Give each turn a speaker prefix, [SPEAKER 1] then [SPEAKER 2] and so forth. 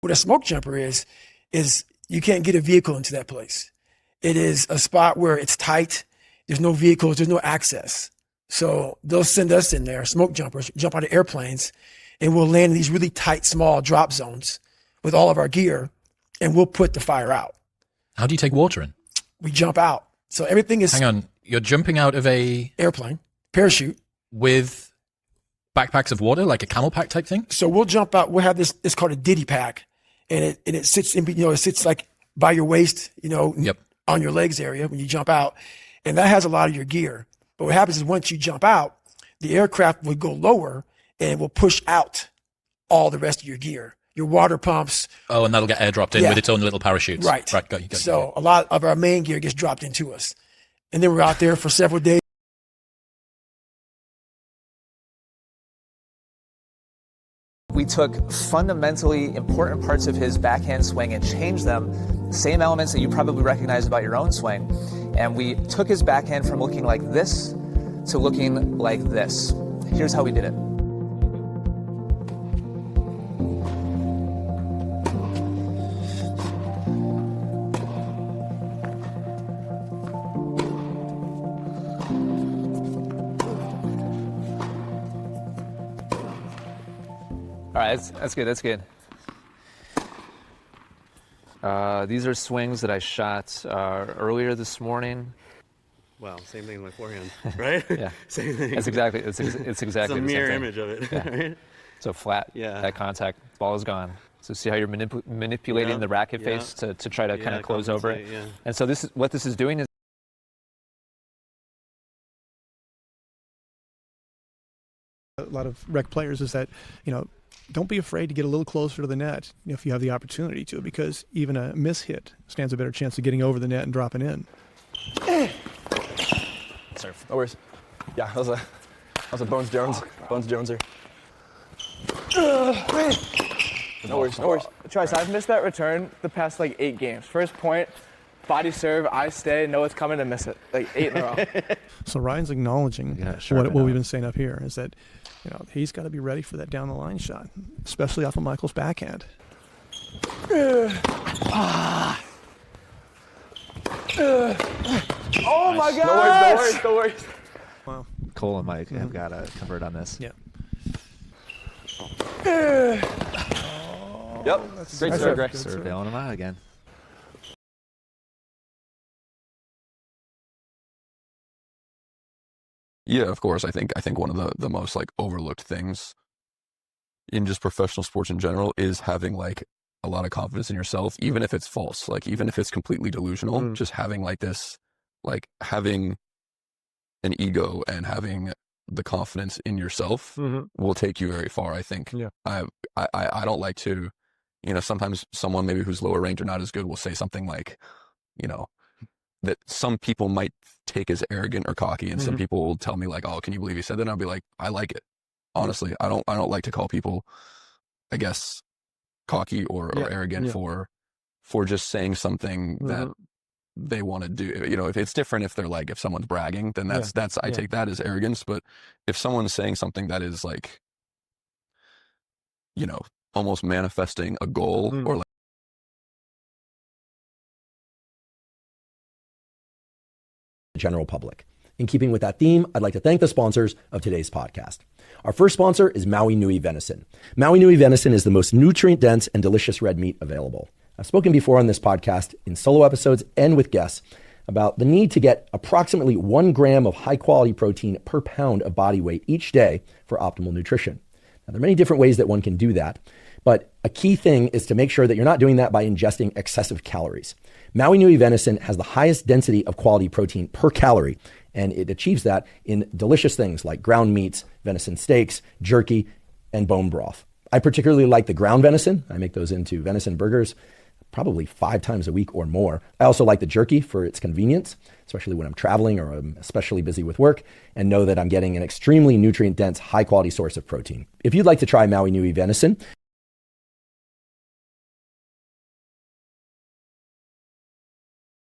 [SPEAKER 1] What a smoke jumper is you can't get a vehicle into that place. It is a spot where it's tight. There's no vehicles. There's no access. So they'll send us in there, smoke jumpers, jump out of airplanes, and we'll land in these really tight, small drop zones with all of our gear, and we'll put the fire out.
[SPEAKER 2] How do you take water in?
[SPEAKER 1] We jump out. So everything is...
[SPEAKER 2] Hang on. You're jumping out of a...
[SPEAKER 1] airplane, parachute.
[SPEAKER 2] With backpacks of water, like a camel pack type thing?
[SPEAKER 1] So we'll jump out. We'll have this, it's called a ditty pack. And it sits in, it sits like by your waist,
[SPEAKER 2] Yep.
[SPEAKER 1] on your legs area when you jump out. And that has a lot of your gear. But what happens is once you jump out, the aircraft will go lower and it will push out all the rest of your gear, your water pumps.
[SPEAKER 2] Oh, and that'll get airdropped in with its own little parachutes.
[SPEAKER 1] Right.
[SPEAKER 2] Right. Got you.
[SPEAKER 1] So a lot of our main gear gets dropped into us. And then we're out there for several days.
[SPEAKER 3] We took fundamentally important parts of his backhand swing and changed them, same elements that you probably recognize about your own swing. And we took his backhand from looking like this to looking like this. Here's how we did it. All right, that's good, that's good. These are swings that I shot earlier this morning.
[SPEAKER 4] Well, same thing in my forehand, right?
[SPEAKER 3] Yeah,
[SPEAKER 4] Same thing.
[SPEAKER 3] It's exactly the same
[SPEAKER 4] It's a
[SPEAKER 3] thing.
[SPEAKER 4] mirror image of it,
[SPEAKER 3] Yeah.
[SPEAKER 4] right?
[SPEAKER 3] So flat, that contact, ball is gone. So see how you're manipulating the racket face to try to kind of close over it.
[SPEAKER 4] Yeah.
[SPEAKER 3] And so what this is doing is
[SPEAKER 5] a lot of rec players is that, don't be afraid to get a little closer to the net if you have the opportunity to, because even a miss hit stands a better chance of getting over the net and dropping in.
[SPEAKER 6] Sorry, no worries. Yeah, that was a Bones Jones. Bones Joneser. No worries, no worries.
[SPEAKER 7] Trice, I've missed that return the past 8 games. First point, body serve, I stay, know it's coming, and miss it. 8 in a row.
[SPEAKER 5] So Ryan's acknowledging what we've been saying up here is that, he's got to be ready for that down the line shot, especially off of Michael's backhand.
[SPEAKER 7] Oh my God!
[SPEAKER 6] No worries.
[SPEAKER 5] Wow.
[SPEAKER 3] Cole and Mike have got to convert on this.
[SPEAKER 5] Yeah.
[SPEAKER 6] Yep. Great serve, Greg.
[SPEAKER 3] Serve bailing him out again.
[SPEAKER 8] Yeah, of course. I think one of the most overlooked things in just professional sports in general is having a lot of confidence in yourself, even if it's false, even if it's completely delusional. Just having this, having an ego and having the confidence in yourself will take you very far. I think.
[SPEAKER 5] Yeah.
[SPEAKER 8] I don't like to, sometimes someone maybe who's lower ranked or not as good will say something that some people might take as arrogant or cocky, and some people will tell me oh, can you believe he said that? And I'll be like, I like it. Honestly, I don't like to call people, I guess, cocky or arrogant for just saying something that they want to do. If it's different, if they're if someone's bragging, then that's I take that as arrogance. But if someone's saying something that is almost manifesting a goal or
[SPEAKER 9] general public. In keeping with that theme, I'd like to thank the sponsors of today's podcast. Our first sponsor is Maui Nui Venison. Maui Nui Venison is the most nutrient-dense and delicious red meat available. I've spoken before on this podcast in solo episodes and with guests about the need to get approximately 1 gram of high-quality protein per pound of body weight each day for optimal nutrition. Now, there are many different ways that one can do that, but a key thing is to make sure that you're not doing that by ingesting excessive calories. Maui Nui Venison has the highest density of quality protein per calorie, and it achieves that in delicious things like ground meats, venison steaks, jerky, and bone broth. I particularly like the ground venison. I make those into venison burgers probably 5 times a week or more. I also like the jerky for its convenience, especially when I'm traveling or I'm especially busy with work, and know that I'm getting an extremely nutrient-dense, high-quality source of protein. If you'd like to try Maui Nui Venison,